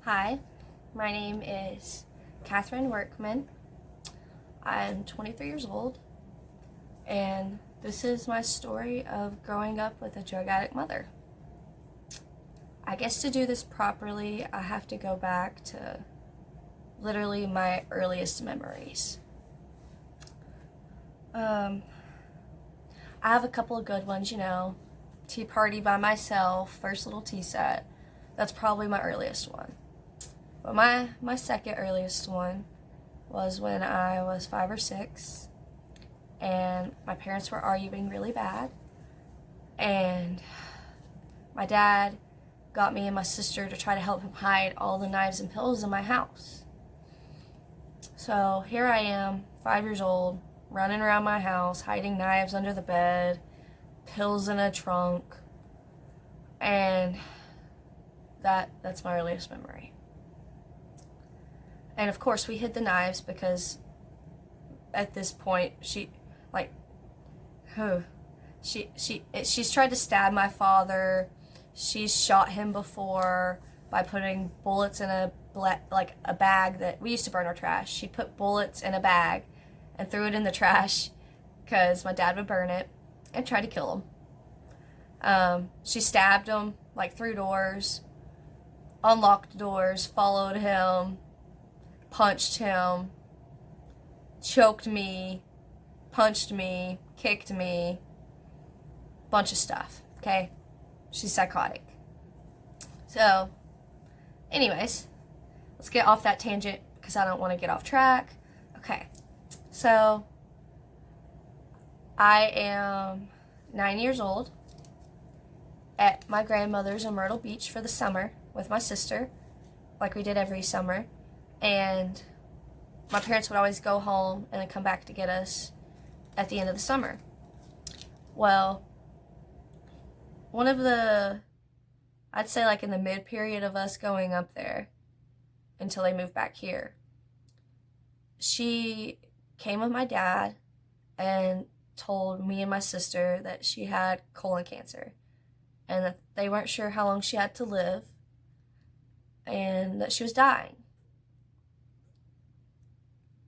Hi, my name is Catherine Workman. I'm 23 years old, and this is my story of growing up with a drug addict mother. I guess to do this properly, I have to go back to literally my earliest memories. I have a couple of good ones, Tea party by myself, first little tea set. That's probably my earliest one. But my second earliest one was when I was 5 or 6, and my parents were arguing really bad, and my dad got me and my sister to try to help him hide all the knives and pills in my house. So here I am, 5 years old, running around my house, hiding knives under the bed, pills in a trunk, and that's my earliest memory. And of course we hid the knives because at this point she's tried to stab my father. She's shot him before by putting bullets in a bag that we used to burn our trash. She put bullets in a bag and threw it in the trash because my dad would burn it and try to kill him. She stabbed him through doors, unlocked doors, followed him, punched him, choked me, punched me, kicked me, bunch of stuff, okay? She's psychotic. So, anyways, let's get off that tangent because I don't want to get off track. Okay, so I am 9 years old at my grandmother's in Myrtle Beach for the summer with my sister, like we did every summer. And my parents would always go home and then come back to get us at the end of the summer. Well, one of I'd say in the mid period of us going up there until they moved back here, she came with my dad and told me and my sister that she had colon cancer and that they weren't sure how long she had to live and that she was dying.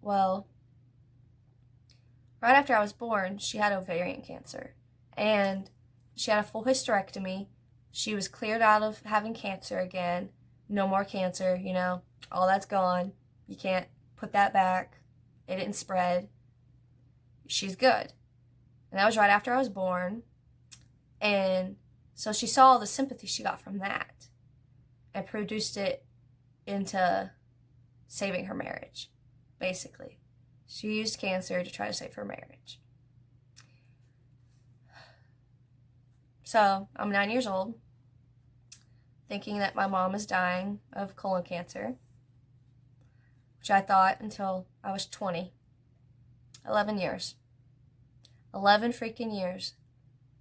Well, right after I was born, she had ovarian cancer, and she had a full hysterectomy. She was cleared out of having cancer again. No more cancer, all that's gone. You can't put that back. It didn't spread. She's good. And that was right after I was born. And so she saw all the sympathy she got from that and produced it into saving her marriage. Basically, she used cancer to try to save her marriage. So I'm 9 years old, thinking that my mom is dying of colon cancer, which I thought until I was 20. 11 years. 11 freaking years,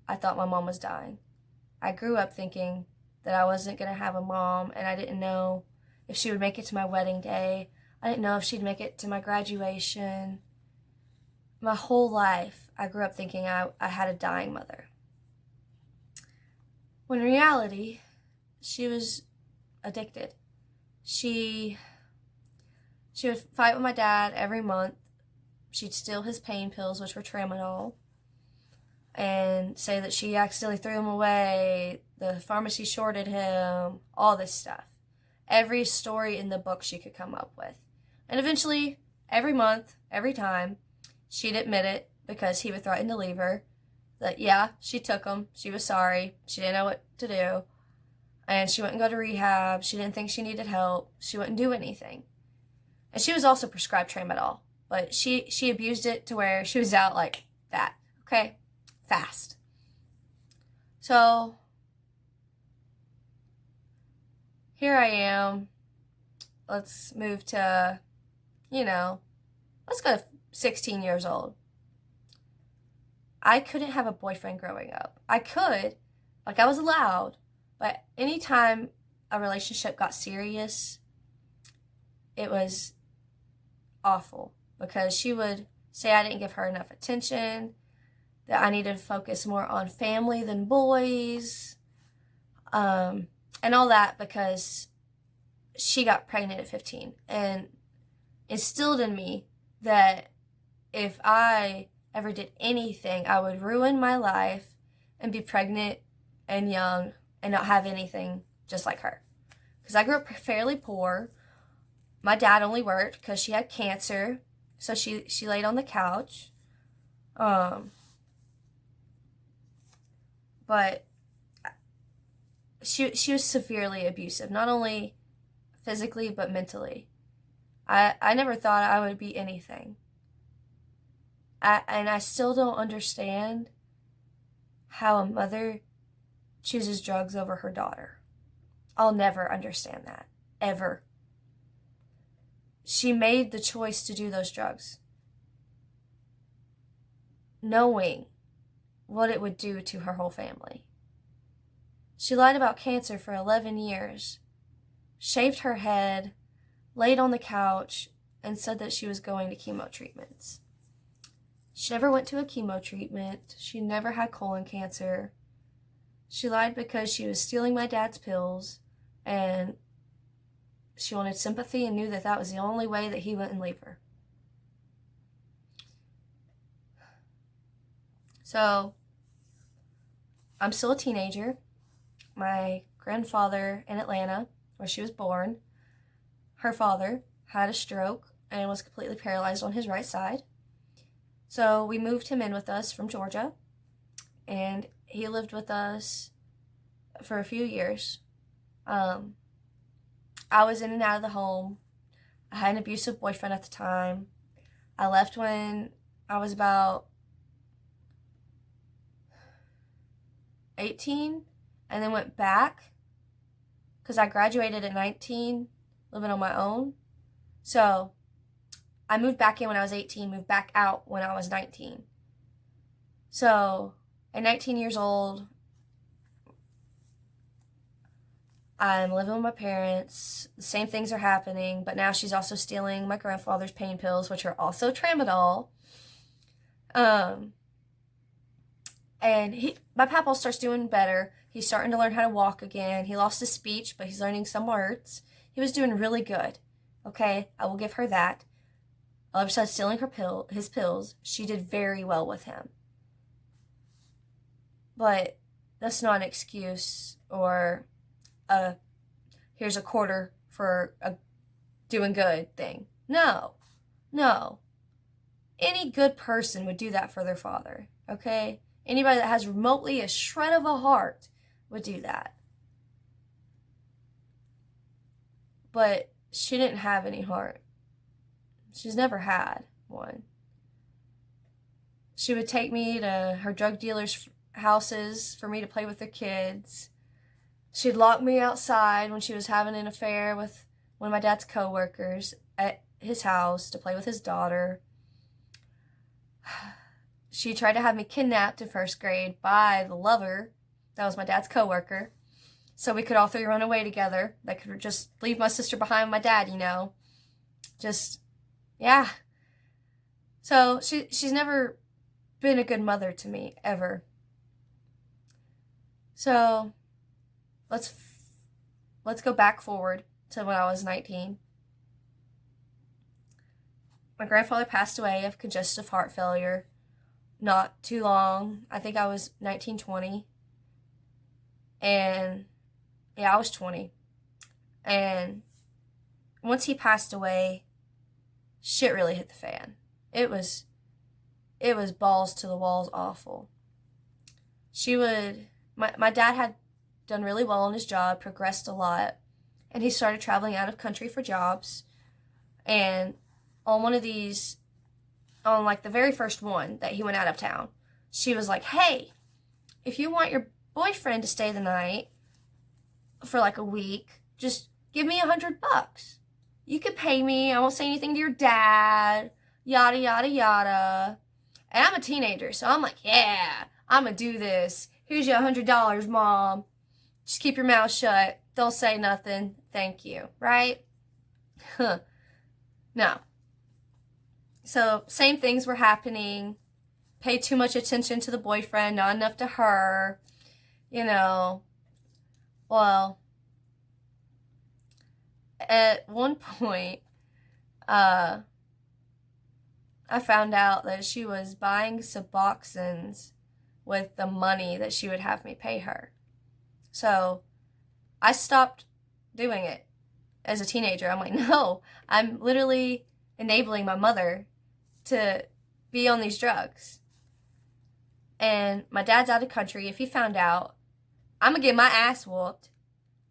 I thought my mom was dying. I grew up thinking that I wasn't going to have a mom, and I didn't know if she would make it to my wedding day. I didn't know if she'd make it to my graduation. My whole life, I grew up thinking I had a dying mother. When in reality, she was addicted. She would fight with my dad every month. She'd steal his pain pills, which were tramadol, and say that she accidentally threw them away, the pharmacy shorted him, all this stuff. Every story in the book she could come up with. And eventually, every month, every time, she'd admit it because he would threaten to leave her. That, yeah, she took them. She was sorry. She didn't know what to do. And she wouldn't go to rehab. She didn't think she needed help. She wouldn't do anything. And she was also prescribed tramadol. But she abused it to where she was out like that. Okay? Fast. So, here I am. Let's move to, let's go to 16 years old. I couldn't have a boyfriend growing up. I could, I was allowed, but anytime a relationship got serious, it was awful because she would say I didn't give her enough attention, that I needed to focus more on family than boys, and all that because she got pregnant at 15 and instilled in me that if I ever did anything, I would ruin my life and be pregnant and young and not have anything just like her. Because I grew up fairly poor. My dad only worked because she had cancer, so she laid on the couch. But she was severely abusive, not only physically but mentally. I never thought I would be anything. And I still don't understand how a mother chooses drugs over her daughter. I'll never understand that, ever. She made the choice to do those drugs, knowing what it would do to her whole family. She lied about cancer for 11 years, shaved her head, laid on the couch, and said that she was going to chemo treatments. She never went to a chemo treatment. She never had colon cancer. She lied because she was stealing my dad's pills, and she wanted sympathy and knew that that was the only way that he wouldn't leave her. So, I'm still a teenager. My grandfather in Atlanta, where she was born, her father had a stroke and was completely paralyzed on his right side. So we moved him in with us from Georgia, and he lived with us for a few years. I was in and out of the home. I had an abusive boyfriend at the time. I left when I was about 18 and then went back because I graduated at 19, living on my own. So I moved back in when I was 18, moved back out when I was 19. So at 19 years old, I'm living with my parents. The same things are happening, but now she's also stealing my grandfather's pain pills, which are also tramadol. And my papa starts doing better. He's starting to learn how to walk again. He lost his speech, but he's learning some words. He was doing really good. Okay, I will give her that. All of a sudden, stealing his pills, she did very well with him. But that's not an excuse or here's a quarter for a doing good thing. No. Any good person would do that for their father, okay? Anybody that has remotely a shred of a heart would do that. But she didn't have any heart. She's never had one. She would take me to her drug dealers' houses for me to play with their kids. She'd lock me outside when she was having an affair with one of my dad's coworkers at his house to play with his daughter. She tried to have me kidnapped in first grade by the lover that was my dad's coworker, so we could all three run away together. They could just leave my sister behind with my dad, Yeah. So she's never been a good mother to me, ever. So let's go back forward to when I was 19. My grandfather passed away of congestive heart failure not too long. I think I was 19, 20. And yeah, I was 20. And once he passed away, shit really hit the fan. It was balls to the walls awful. My dad had done really well in his job, progressed a lot, and he started traveling out of country for jobs. And on one of these, on like the very first one that he went out of town, she was like, hey, if you want your boyfriend to stay the night for like a week, just give me $100. You could pay me. I won't say anything to your dad. Yada, yada, yada. And I'm a teenager, so I'm like, yeah, I'm going to do this. Here's your $100, Mom. Just keep your mouth shut. Don't say nothing. Thank you. Right? No. So, same things were happening. Paid too much attention to the boyfriend, not enough to her. Well, At one point, I found out that she was buying Suboxones with the money that she would have me pay her. So I stopped doing it as a teenager. I'm like, no, I'm literally enabling my mother to be on these drugs. And my dad's out of country. If he found out, I'm going to get my ass whooped.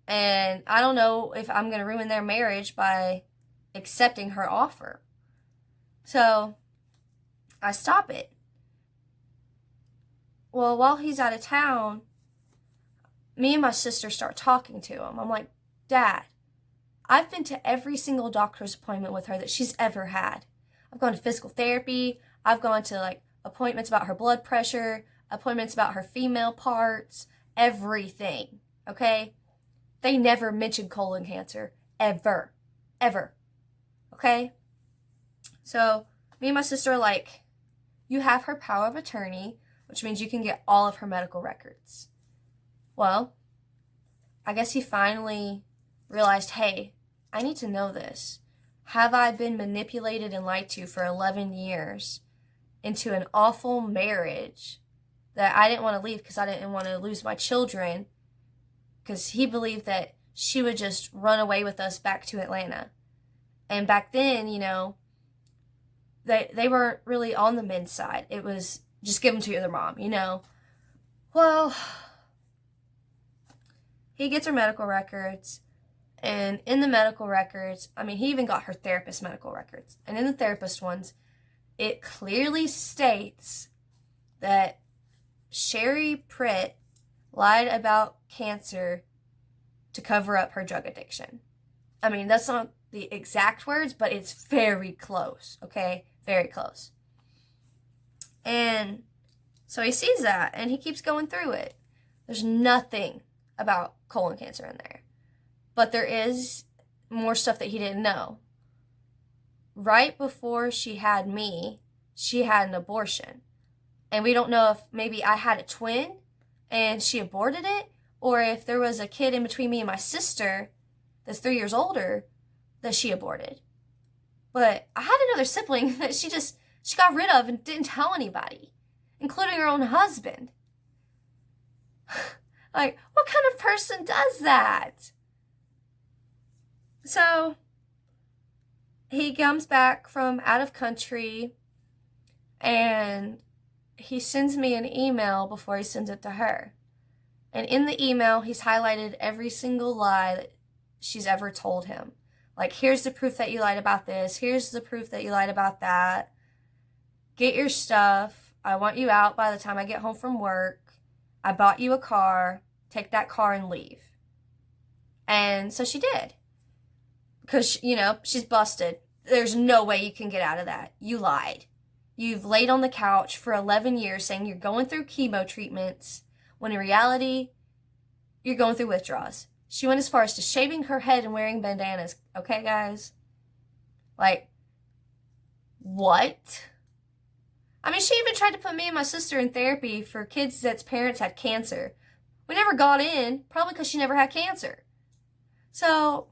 And I don't know if I'm going to ruin their marriage by accepting her offer. So I stop it. Well, while he's out of town, me and my sister start talking to him. I'm like, Dad, I've been to every single doctor's appointment with her that she's ever had. I've gone to physical therapy. I've gone to like appointments about her blood pressure, appointments about her female parts, everything. Okay? They never mentioned colon cancer. Ever. Ever. Okay? So me and my sister are like, you have her power of attorney, which means you can get all of her medical records. Well, I guess he finally realized, hey, I need to know this. Have I been manipulated and lied to for 11 years into an awful marriage that I didn't want to leave because I didn't want to lose my children, because he believed that she would just run away with us back to Atlanta. And back then, you know, they weren't really on the men's side. It was just give them to their mom, you know. Well, he gets her medical records, and in the medical records, I mean, he even got her therapist medical records. And in the therapist ones, it clearly states that Sherry Pritt lied about cancer to cover up her drug addiction. I mean, that's not the exact words, but it's very close, okay? Very close. And so he sees that, and he keeps going through it. There's nothing about colon cancer in there. But there is more stuff that he didn't know. Right before she had me, she had an abortion. And we don't know if maybe I had a twin and she aborted it, or if there was a kid in between me and my sister that's 3 years older that she aborted. But I had another sibling that she got rid of and didn't tell anybody, including her own husband. Like, what kind of person does that? So he comes back from out of country, and he sends me an email before he sends it to her. And in the email, he's highlighted every single lie that she's ever told him. Like, here's the proof that you lied about this. Here's the proof that you lied about that. Get your stuff. I want you out by the time I get home from work. I bought you a car. Take that car and leave. And so she did. Because, you know, she's busted. There's no way you can get out of that. You lied. You've laid on the couch for 11 years saying you're going through chemo treatments, when in reality, you're going through withdrawals. She went as far as to shaving her head and wearing bandanas. Okay, guys? Like, what? I mean, she even tried to put me and my sister in therapy for kids that's parents had cancer. We never got in, probably because she never had cancer. So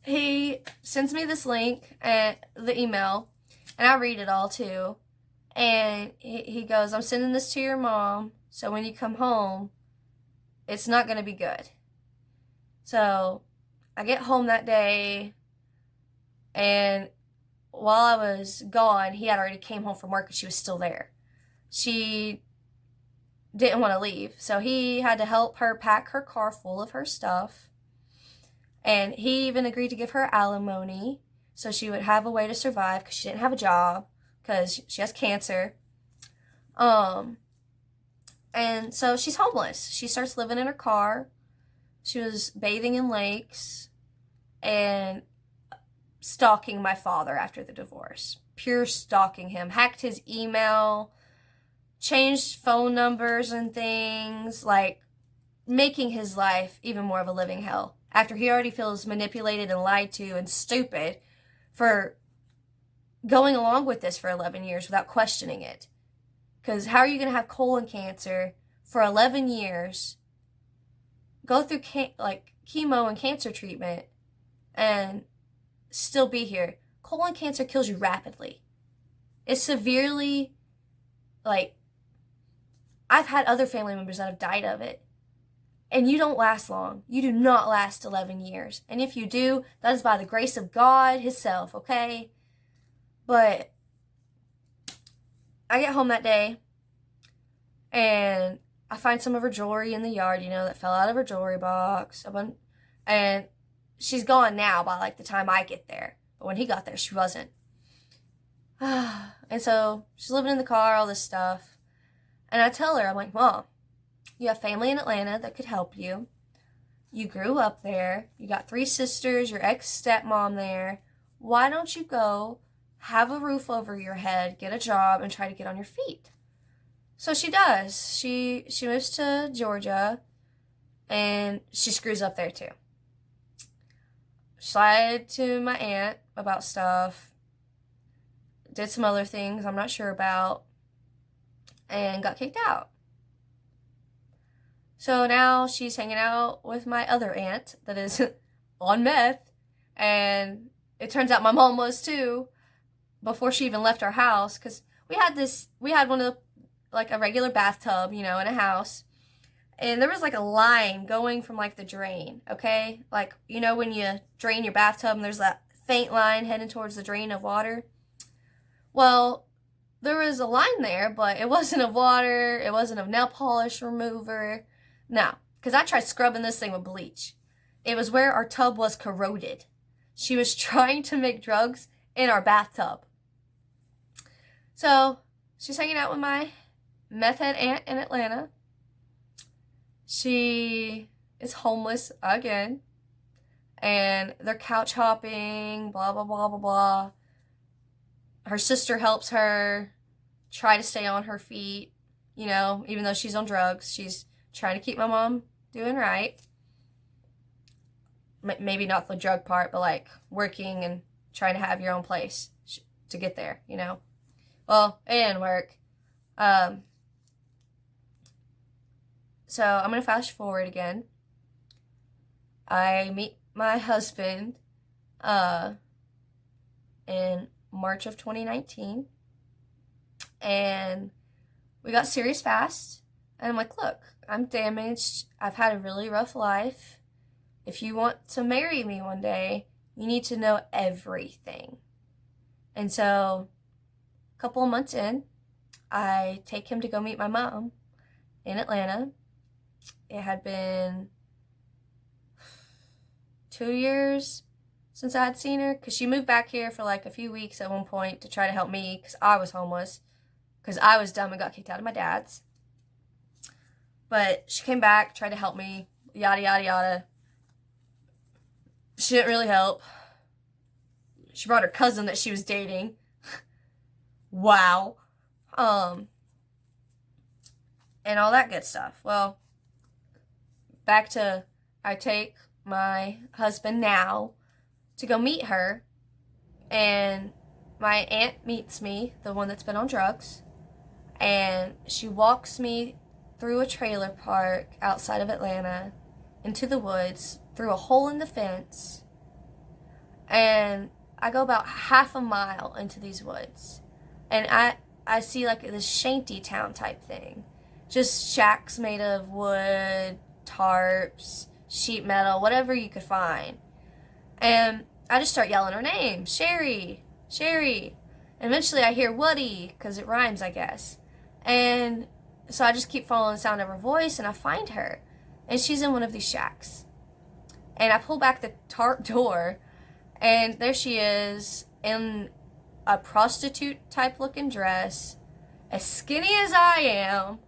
he sends me this link, the email, and I read it all too. And he goes, I'm sending this to your mom, so when you come home, it's not going to be good. So I get home that day, and while I was gone, he had already came home from work and she was still there. She didn't want to leave, so he had to help her pack her car full of her stuff. And he even agreed to give her alimony so she would have a way to survive because she didn't have a job because she has cancer. And so she's homeless. She starts living in her car. She was bathing in lakes and stalking my father after the divorce. Pure stalking him. Hacked his email, changed phone numbers and things, like making his life even more of a living hell after he already feels manipulated and lied to and stupid for going along with this for 11 years without questioning it. Because how are you going to have colon cancer for 11 years, go through chemo and cancer treatment, and still be here. Colon cancer kills you rapidly. It's severely, like, I've had other family members that have died of it. And you don't last long. You do not last 11 years. And if you do, that is by the grace of God Himself, okay? But I get home that day, and I find some of her jewelry in the yard, that fell out of her jewelry box. And she's gone now by, the time I get there. But when he got there, she wasn't. And so she's living in the car, all this stuff. And I tell her, I'm like, Mom, you have family in Atlanta that could help you. You grew up there. You got 3 sisters, your ex-stepmom there. Why don't you go have a roof over your head, get a job, and try to get on your feet? So she does. She moves to Georgia, and she screws up there too. She lied to my aunt about stuff, did some other things I'm not sure about, and got kicked out. So now she's hanging out with my other aunt that is on meth, and it turns out my mom was too before she even left our house, because we had one of the, a regular bathtub, in a house, and there was a line going from the drain, okay? When you drain your bathtub and there's that faint line heading towards the drain of water? Well, there was a line there, but it wasn't of water, it wasn't of nail polish remover. No, because I tried scrubbing this thing with bleach. It was where our tub was corroded. She was trying to make drugs in our bathtub. So she's hanging out with my meth head aunt in Atlanta. She is homeless again. And they're couch hopping, blah, blah, blah, blah, blah. Her sister helps her try to stay on her feet, even though she's on drugs. She's trying to keep my mom doing right. Maybe not the drug part, but working and trying to have your own place to get there, Well, it didn't work. So I'm going to fast forward again. I meet my husband in March of 2019. And we got serious fast. And I'm like, look, I'm damaged. I've had a really rough life. If you want to marry me one day, you need to know everything. And so, a couple of months in, I take him to go meet my mom in Atlanta. It had been 2 years since I had seen her, because she moved back here for a few weeks at one point to try to help me, because I was homeless, because I was dumb and got kicked out of my dad's. But she came back, tried to help me, yada, yada, yada. She didn't really help. She brought her cousin that she was dating. Wow. And all that good stuff. Well, back to, I take my husband now to go meet her, and my aunt meets me, the one that's been on drugs, and she walks me through a trailer park outside of Atlanta, into the woods, through a hole in the fence, and I go about half a mile into these woods, and I see this shanty town type thing, just shacks made of wood, tarps, sheet metal, whatever you could find, and I just start yelling her name, Sherry, Sherry, and eventually I hear Woody, because it rhymes, I guess, and so I just keep following the sound of her voice, and I find her, and she's in one of these shacks. And I pull back the tarp door, and there she is in a prostitute-type looking dress, as skinny as I am,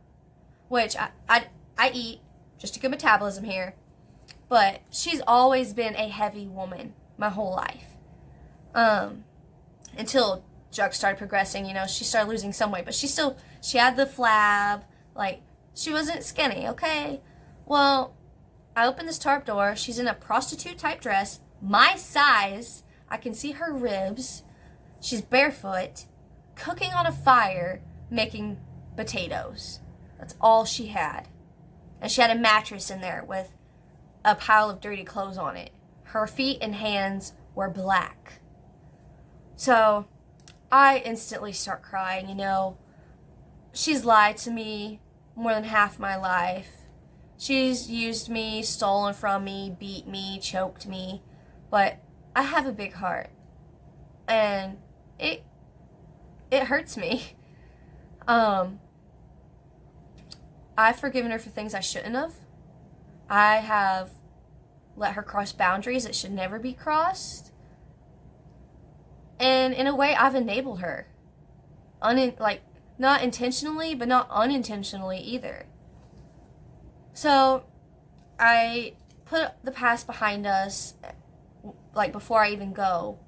which I eat, just a good metabolism here, but she's always been a heavy woman my whole life. Until drugs started progressing, she started losing some weight, but she had the flab, she wasn't skinny, okay? Well, I open this tarp door, she's in a prostitute-type dress, my size, I can see her ribs, she's barefoot, cooking on a fire, making potatoes. That's all she had. And she had a mattress in there with a pile of dirty clothes on it. her feet and hands were black. So I instantly start crying, you know. She's lied to me more than half my life. She's used me, stolen from me, beat me, choked me. But I have a big heart. And it hurts me. I've forgiven her for things I shouldn't have. I have let her cross boundaries that should never be crossed. And in a way, I've enabled her. Not intentionally, but not unintentionally either. So, I put the past behind us, like, before I even go.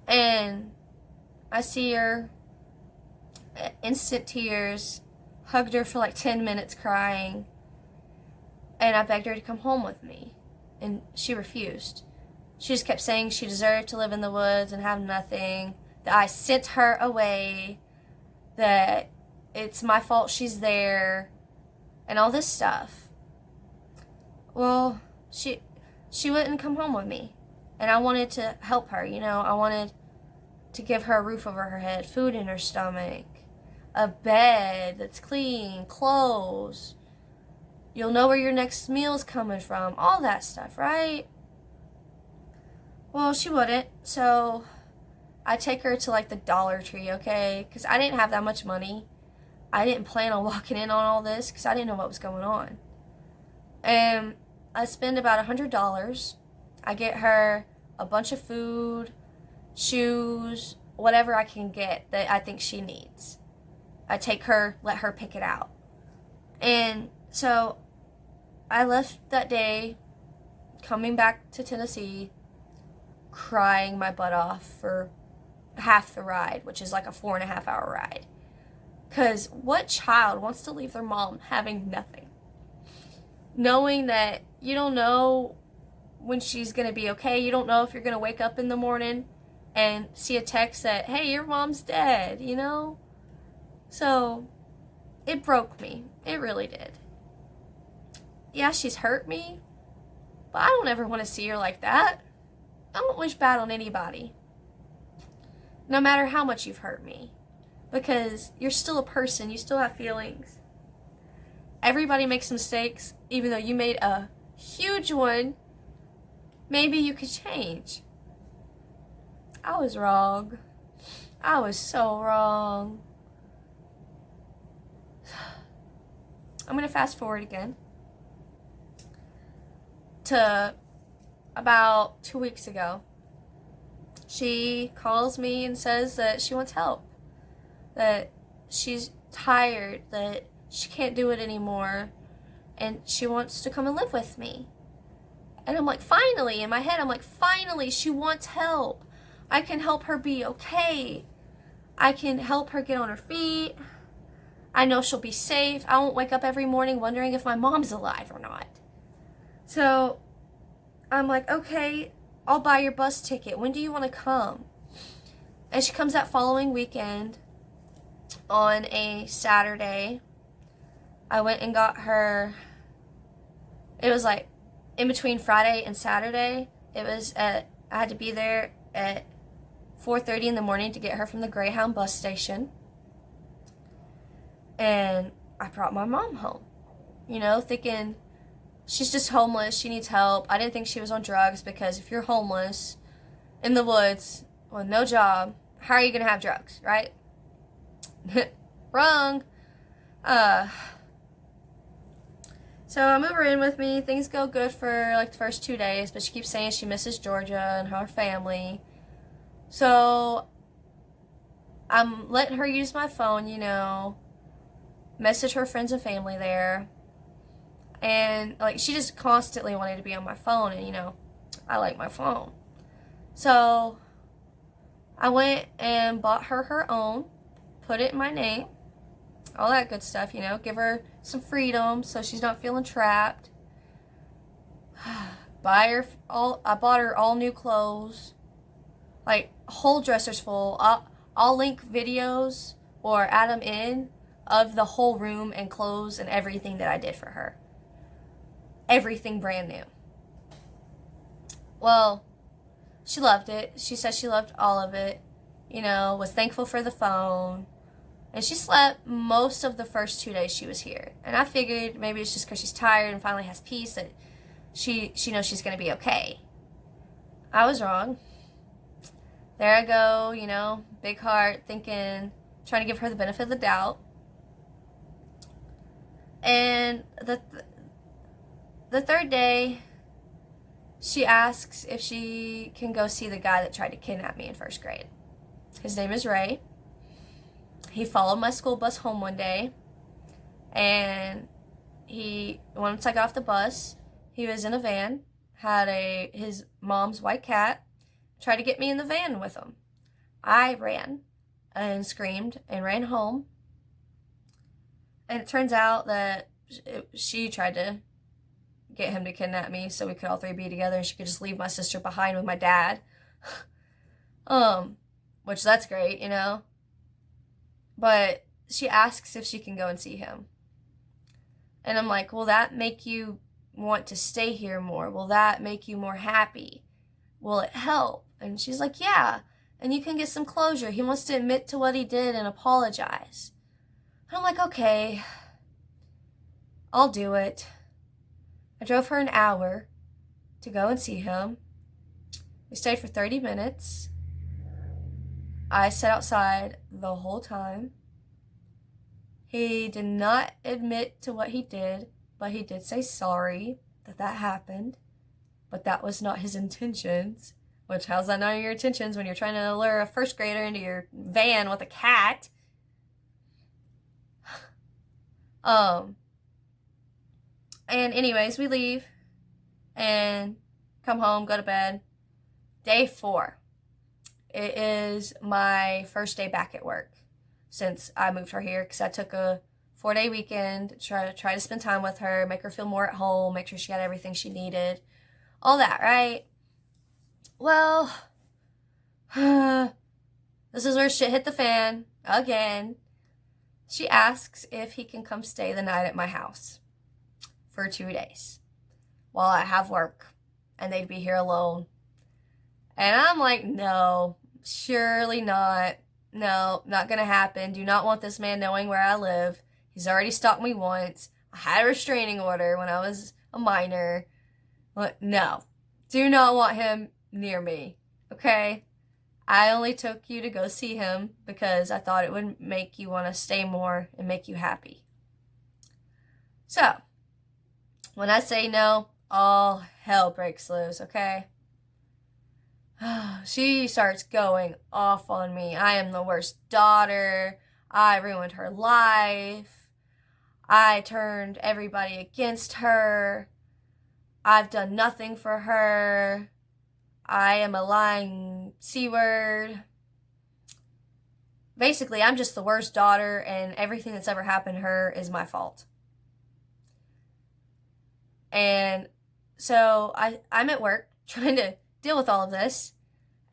And I see her, instant tears, hugged her for like 10 minutes crying, and I begged her to come home with me. And she refused. She just kept saying she deserved to live in the woods and have nothing, that I sent her away, that it's my fault she's there, and all this stuff. Well, she wouldn't come home with me. And I wanted to help her, you know. I wanted to give her a roof over her head, food in her stomach, a bed that's clean, clothes. You'll know where your next meal's coming from, all that stuff, right? Well, she wouldn't, so I take her to like the Dollar Tree, okay? Because I didn't have that much money. I didn't plan on walking in on all this because I didn't know what was going on. And I spend about $100. I get her a bunch of food, shoes, whatever I can get that I think she needs. I take her, let her pick it out. And so I left that day, coming back to Tennessee, crying my butt off for half the ride, which is like a 4.5-hour ride. Because what child wants to leave their mom having nothing? Knowing that you don't know when she's going to be okay. You don't know if you're going to wake up in the morning and see a text that, hey, your mom's dead, you know? So, it broke me. It really did. Yeah, she's hurt me, but I don't ever want to see her like that. I don't wish bad on anybody, no matter how much you've hurt me, because you're still a person. You still have feelings. Everybody makes mistakes, even though you made a huge one. Maybe you could change. I was wrong. I was so wrong. I'm going to fast forward again to about 2 weeks ago. She calls me and says that she wants help, that she's tired, that she can't do it anymore, and she wants to come and live with me. And I'm like, finally, in my head, I'm like, finally, she wants help. I can help her be okay. I can help her get on her feet. I know she'll be safe. I won't wake up every morning wondering if my mom's alive or not. So I'm like, okay, I'll buy your bus ticket. When do you want to come? And she comes that following weekend on a Saturday. I went and got her. It was like in between Friday and Saturday. I had to be there at 4:30 in the morning to get her from the Greyhound bus station. And I brought my mom home, you know, thinking she's just homeless, she needs help. I didn't think she was on drugs, because if you're homeless in the woods with no job, how are you going to have drugs, right? Wrong. So I move her in with me. Things go good for like the first 2 days, but she keeps saying she misses Georgia and her family. So I'm letting her use my phone, you know, message her friends and family there. And like, she just constantly wanted to be on my phone, and you know, I like my phone. So I went and bought her her own, put it in my name, all that good stuff, you know, give her some freedom so she's not feeling trapped. I bought her all new clothes, like whole dressers full. I'll link videos or add them in of the whole room and clothes and everything that I did for her. Everything brand new. Well, she loved it. She said she loved all of it. Was thankful for the phone. And she slept most of the first 2 days she was here. And I figured maybe it's just because she's tired and finally has peace that she knows she's going to be okay. I was wrong. There I go, big heart, thinking, trying to give her the benefit of the doubt. And the third day, she asks if she can go see the guy that tried to kidnap me in first grade. His name is Ray. He followed my school bus home one day, and once I got off the bus, he was in a van, had his mom's white cat, tried to get me in the van with him. I ran and screamed and ran home, and it turns out that she tried to get him to kidnap me so we could all three be together and she could just leave my sister behind with my dad. Which that's great, But she asks if she can go and see him. And I'm like, will that make you want to stay here more? Will that make you more happy? Will it help? And she's like, yeah. And you can get some closure. He wants to admit to what he did and apologize. And I'm like, okay, I'll do it. I drove her an hour to go and see him. We stayed for 30 minutes. I sat outside the whole time. He did not admit to what he did, but he did say sorry that happened. But that was not his intentions. Which, how's that not your intentions when you're trying to lure a first grader into your van with a cat? And anyways, we leave and come home, go to bed. Day 4. It is my first day back at work since I moved her here, because I took a 4-day weekend to try to spend time with her, make her feel more at home, make sure she had everything she needed. All that, right? Well, this is where shit hit the fan again. She asks if he can come stay the night at my house for 2 days while I have work and they'd be here alone. And I'm like, no, surely not. No, not gonna happen. Do not want this man knowing where I live. He's already stalked me once. I had a restraining order when I was a minor. But no, do not want him near me, okay? I only took you to go see him because I thought it would make you want to stay more and make you happy. So, when I say no, all hell breaks loose, okay? She starts going off on me. I am the worst daughter. I ruined her life. I turned everybody against her. I've done nothing for her. I am a lying C-word. Basically, I'm just the worst daughter, and everything that's ever happened to her is my fault. And so I'm at work trying to deal with all of this.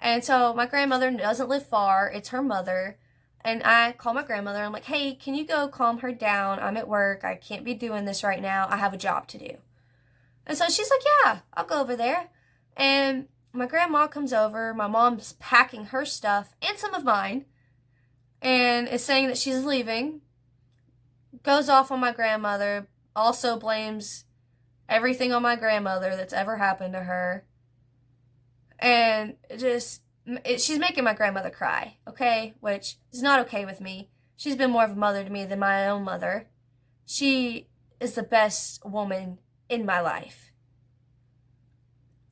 And so my grandmother doesn't live far. It's her mother. And I call my grandmother. I'm like, hey, can you go calm her down? I'm at work. I can't be doing this right now. I have a job to do. And so she's like, yeah, I'll go over there. And my grandma comes over. My mom's packing her stuff and some of mine and is saying that she's leaving. Goes off on my grandmother. Also blames everything on my grandmother that's ever happened to her. And she's making my grandmother cry, okay? Which is not okay with me. She's been more of a mother to me than my own mother. She is the best woman in my life.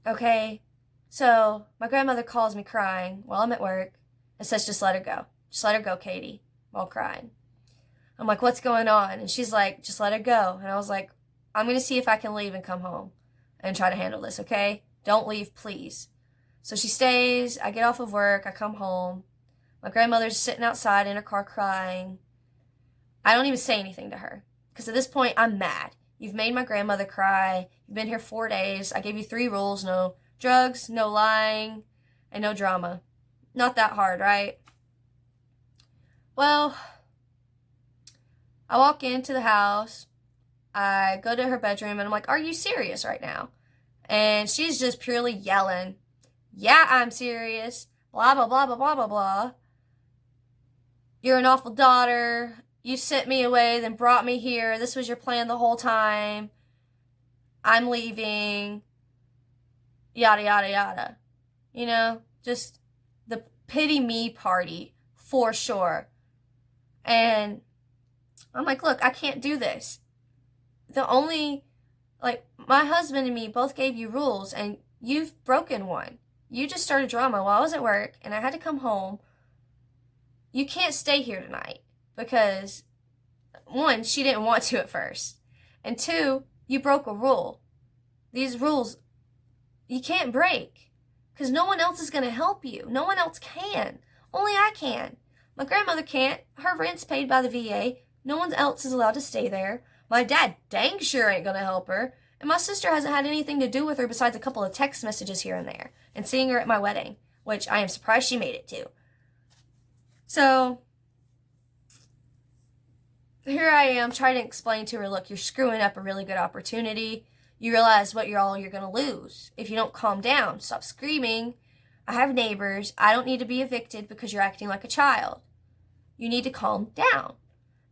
Okay? So, my grandmother calls me crying while I'm at work and says, just let her go. Just let her go, Katie, while crying. I'm like, what's going on? And she's like, just let her go. And I was like, I'm going to see if I can leave and come home and try to handle this, okay? Don't leave, please. So she stays. I get off of work. I come home. My grandmother's sitting outside in her car crying. I don't even say anything to her because at this point, I'm mad. You've made my grandmother cry. You've been here 4 days. I gave you 3 rules. No drugs, no lying, and no drama. Not that hard, right? Well, I walk into the house. I go to her bedroom, and I'm like, are you serious right now? And she's just purely yelling, yeah, I'm serious, blah, blah, blah, blah, blah, blah, blah. You're an awful daughter. You sent me away, then brought me here. This was your plan the whole time. I'm leaving. Yada, yada, yada. You know, just the pity me party for sure. And I'm like, look, I can't do this. My husband and me both gave you rules, and you've broken one. You just started drama while I was at work, and I had to come home. You can't stay here tonight because, one, she didn't want to at first, and two, you broke a rule. These rules you can't break because no one else is going to help you. No one else can. Only I can. My grandmother can't. Her rent's paid by the VA. No one else is allowed to stay there. My dad dang sure ain't going to help her. And my sister hasn't had anything to do with her besides a couple of text messages here and there and seeing her at my wedding, which I am surprised she made it to. So here I am trying to explain to her, look, you're screwing up a really good opportunity. You realize what you're going to lose if you don't calm down. Stop screaming. I have neighbors. I don't need to be evicted because you're acting like a child. You need to calm down.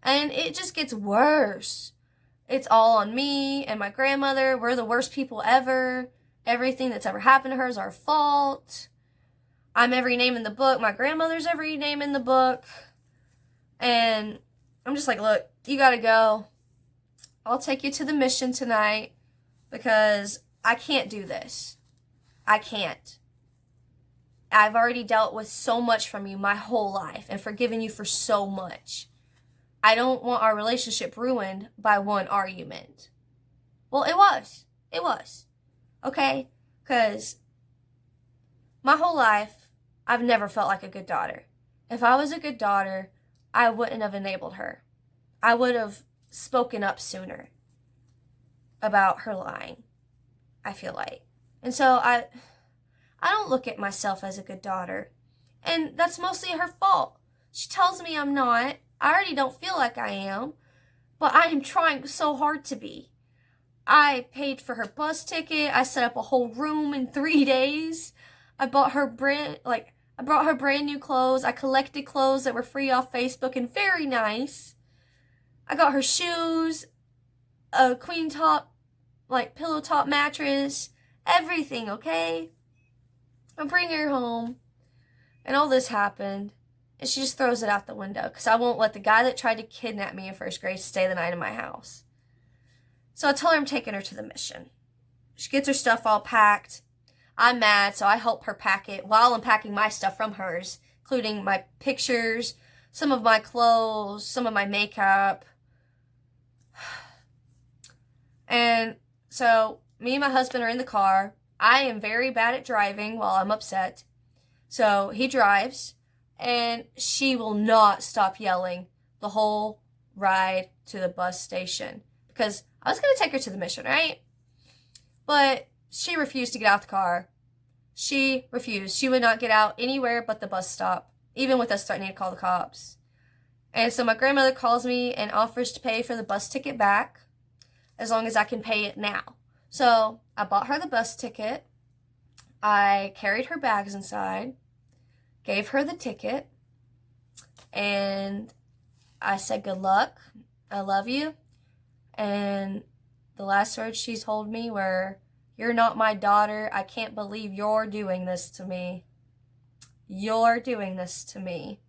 And it just gets worse. It's all on me and my grandmother. We're the worst people ever. Everything that's ever happened to her is our fault. I'm every name in the book. My grandmother's every name in the book. And I'm just like, look, you gotta go. I'll take you to the mission tonight because I can't do this. I can't. I've already dealt with so much from you my whole life and forgiven you for so much. I don't want our relationship ruined by one argument. Well, it was. It was. Okay? Because my whole life, I've never felt like a good daughter. If I was a good daughter, I wouldn't have enabled her. I would have spoken up sooner about her lying, I feel like. And so I don't look at myself as a good daughter. And that's mostly her fault. She tells me I'm not. I already don't feel like I am, but I am trying so hard to be. I paid for her bus ticket. I set up a whole room in 3 days. I brought her brand new clothes. I collected clothes that were free off Facebook and very nice. I got her shoes, a queen top, pillow top mattress, everything, okay? I bring her home, and all this happened. And she just throws it out the window because I won't let the guy that tried to kidnap me in first grade stay the night in my house. So I tell her I'm taking her to the mission. She gets her stuff all packed. I'm mad, so I help her pack it while I'm packing my stuff from hers, including my pictures, some of my clothes, some of my makeup. And so me and my husband are in the car. I am very bad at driving while I'm upset. So he drives. And she will not stop yelling the whole ride to the bus station. Because I was going to take her to the mission, right? But she refused to get out the car. She refused. She would not get out anywhere but the bus stop, even with us threatening to call the cops. And so my grandmother calls me and offers to pay for the bus ticket back as long as I can pay it now. So I bought her the bus ticket. I carried her bags inside. Gave her the ticket, and I said, good luck, I love you, and the last words she told me were, you're not my daughter, I can't believe you're doing this to me. You're doing this to me.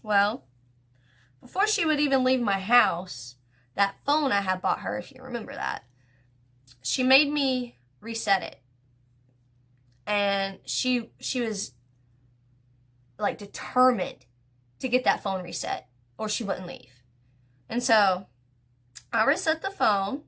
Well, before she would even leave my house, that phone I had bought her, if you remember that, she made me reset it, and she was determined to get that phone reset or she wouldn't leave. And so I reset the phone,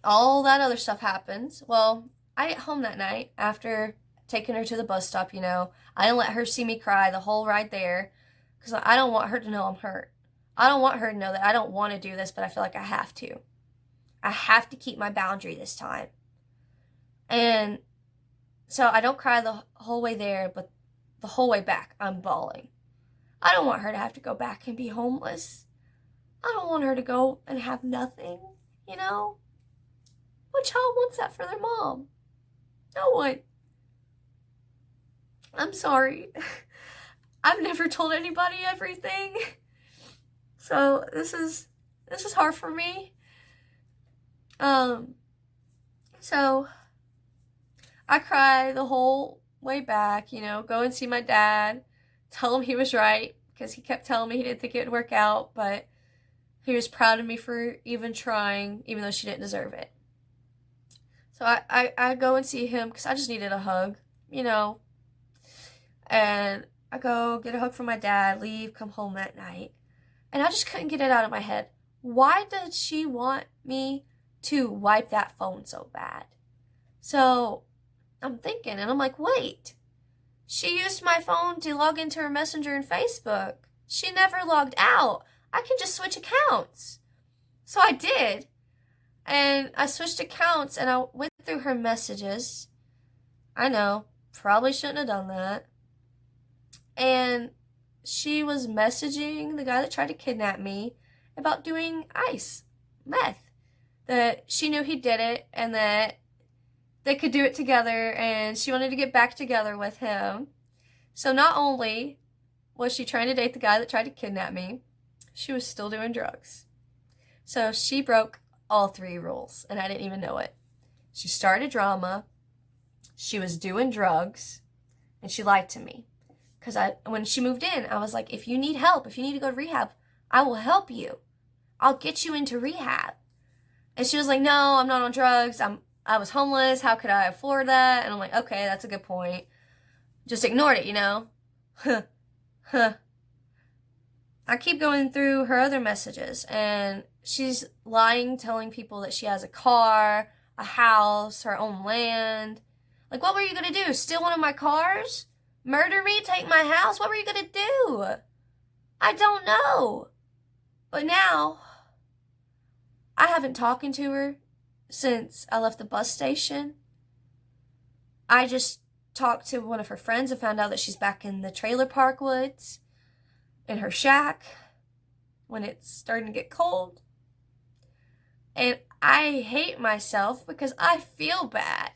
all that other stuff happens. Well, I get home that night after taking her to the bus stop, I didn't let her see me cry the whole ride there because I don't want her to know I'm hurt. I don't want her to know that I don't want to do this, but I feel like I have to. I have to keep my boundary this time. And so I don't cry the whole way there, but the whole way back, I'm bawling. I don't want her to have to go back and be homeless. I don't want her to go and have nothing, What child wants that for their mom? No one. I'm sorry. I've never told anybody everything. So this is hard for me. So I cry the whole way back, you know, go and see my dad, tell him he was right, because he kept telling me he didn't think it would work out, but he was proud of me for even trying, even though she didn't deserve it. So I go and see him because I just needed a hug, you know, and I go get a hug from my dad, leave, come home that night, and I just couldn't get it out of my head. Why did she want me to wipe that phone so bad? So I'm thinking, and I'm like, wait, she used my phone to log into her Messenger and Facebook. She never logged out. I can just switch accounts. So I did. And I switched accounts and I went through her messages. I know, probably shouldn't have done that. And she was messaging the guy that tried to kidnap me about doing meth. That she knew he did it and that they could do it together, and she wanted to get back together with him. So not only was she trying to date the guy that tried to kidnap me, she was still doing drugs. So she broke all 3 rules, and I didn't even know it. She started drama, she was doing drugs, and she lied to me. Because when she moved in, I was like, if you need help, if you need to go to rehab, I will help you. I'll get you into rehab. And she was like, no, I'm not on drugs. I was homeless. How could I afford that? And I'm like, okay, that's a good point. Just ignored it, you know? I keep going through her other messages, and she's lying, telling people that she has a car, a house, her own land. Like, what were you going to do? Steal one of my cars? Murder me? Take my house? What were you going to do? I don't know. But now, I haven't talked to her since I left the bus station. I just talked to one of her friends and found out that she's back in the trailer park woods, in her shack, when it's starting to get cold. And I hate myself because I feel bad.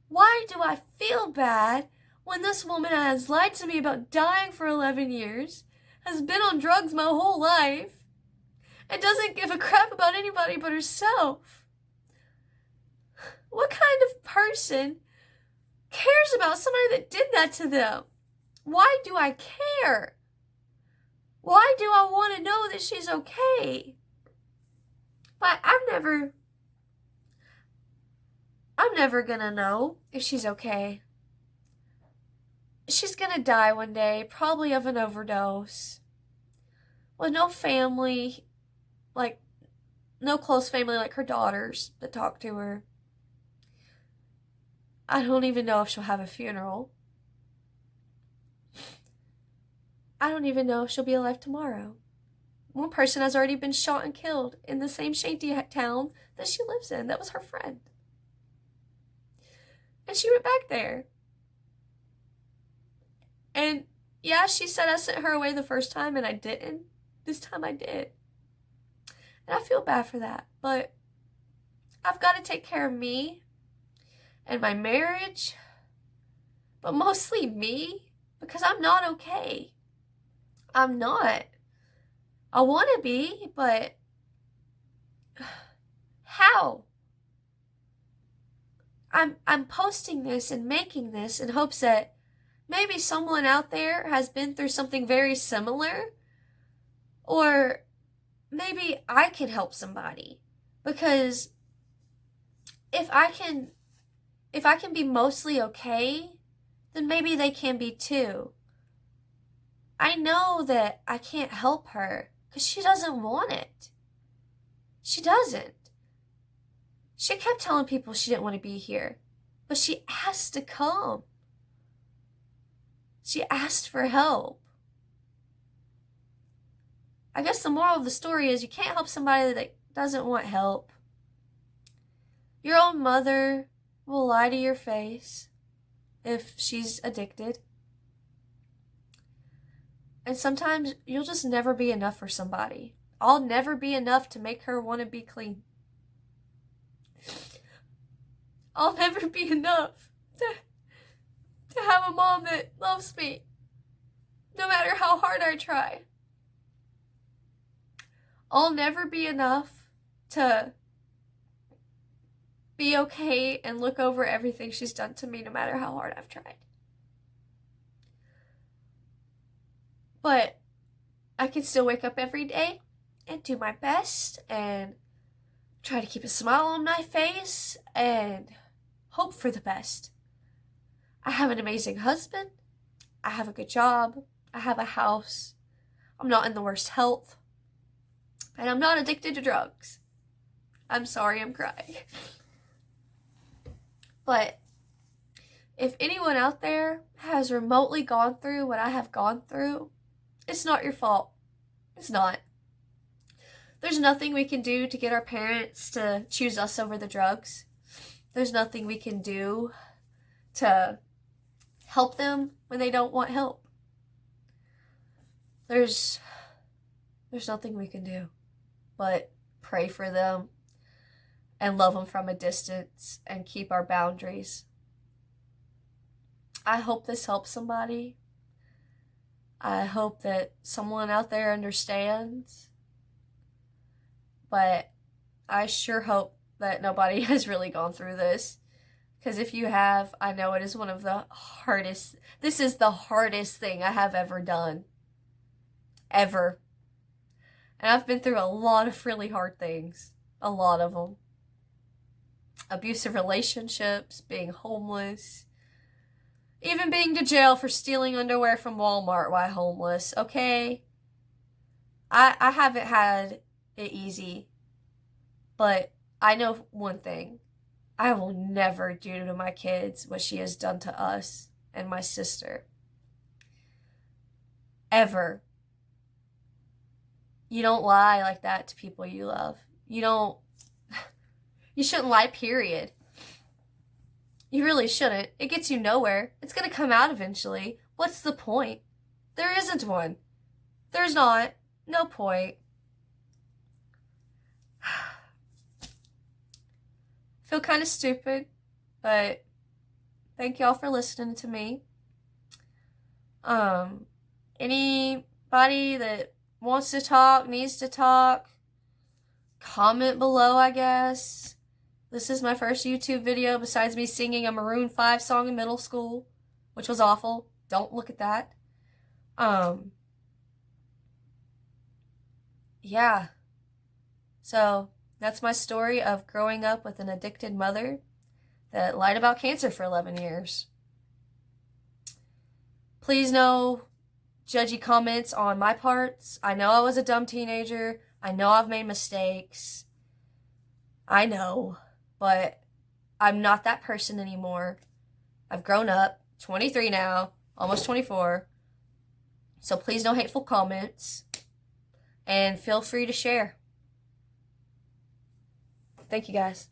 Why do I feel bad when this woman has lied to me about dying for 11 years, has been on drugs my whole life, and doesn't give a crap about anybody but herself? What kind of person cares about somebody that did that to them? Why do I care? Why do I want to know that she's okay? But I'm never gonna know if she's okay. She's gonna die one day, probably of an overdose, with no family, like, no close family like her daughters that talk to her. I don't even know if she'll have a funeral. I don't even know if she'll be alive tomorrow. One person has already been shot and killed in the same shanty town that she lives in. That was her friend. And she went back there. And yeah, she said I sent her away the first time and I didn't. This time I did. And I feel bad for that. But I've got to take care of me and my marriage. But mostly me, because I'm not okay. I'm not. I want to be, but how? I'm posting this and making this in hopes that maybe someone out there has been through something very similar, or maybe I can help somebody. Because if I can be mostly okay, then maybe they can be too. I know that I can't help her because she doesn't want it. She doesn't. She kept telling people she didn't want to be here, but she asked to come. She asked for help. I guess the moral of the story is you can't help somebody that doesn't want help. Your own mother will lie to your face if she's addicted. And sometimes you'll just never be enough for somebody. I'll never be enough to make her want to be clean. I'll never be enough to have a mom that loves me, no matter how hard I try. I'll never be enough to be okay and look over everything she's done to me, no matter how hard I've tried. But I can still wake up every day and do my best and try to keep a smile on my face and hope for the best. I have an amazing husband. I have a good job. I have a house. I'm not in the worst health. And I'm not addicted to drugs. I'm sorry I'm crying. But if anyone out there has remotely gone through what I have gone through, it's not your fault. It's not. There's nothing we can do to get our parents to choose us over the drugs. There's nothing we can do to help them when they don't want help. There's nothing we can do but pray for them and love them from a distance and keep our boundaries. I hope this helps somebody. I hope that someone out there understands. But I sure hope that nobody has really gone through this. Because if you have, I know it is one of the hardest. This is the hardest thing I have ever done. Ever. And I've been through a lot of really hard things. A lot of them. Abusive relationships, being homeless, even being to jail for stealing underwear from Walmart while homeless, okay? I haven't had it easy, but I know one thing. I will never do to my kids what she has done to us and my sister. Ever. You don't lie like that to people you love. You shouldn't lie, period. You really shouldn't. It gets you nowhere. It's going to come out eventually. What's the point? There isn't one. There's not. No point. Feel kind of stupid, but thank y'all for listening to me. Anybody that wants to talk, needs to talk, comment below, I guess. This is my first YouTube video besides me singing a Maroon 5 song in middle school, which was awful. Don't look at that. Yeah. So that's my story of growing up with an addicted mother that lied about cancer for 11 years. Please no judgy comments on my parts. I know I was a dumb teenager. I know I've made mistakes. I know. But I'm not that person anymore. I've grown up, 23 now, almost 24. So please no hateful comments. And feel free to share. Thank you guys.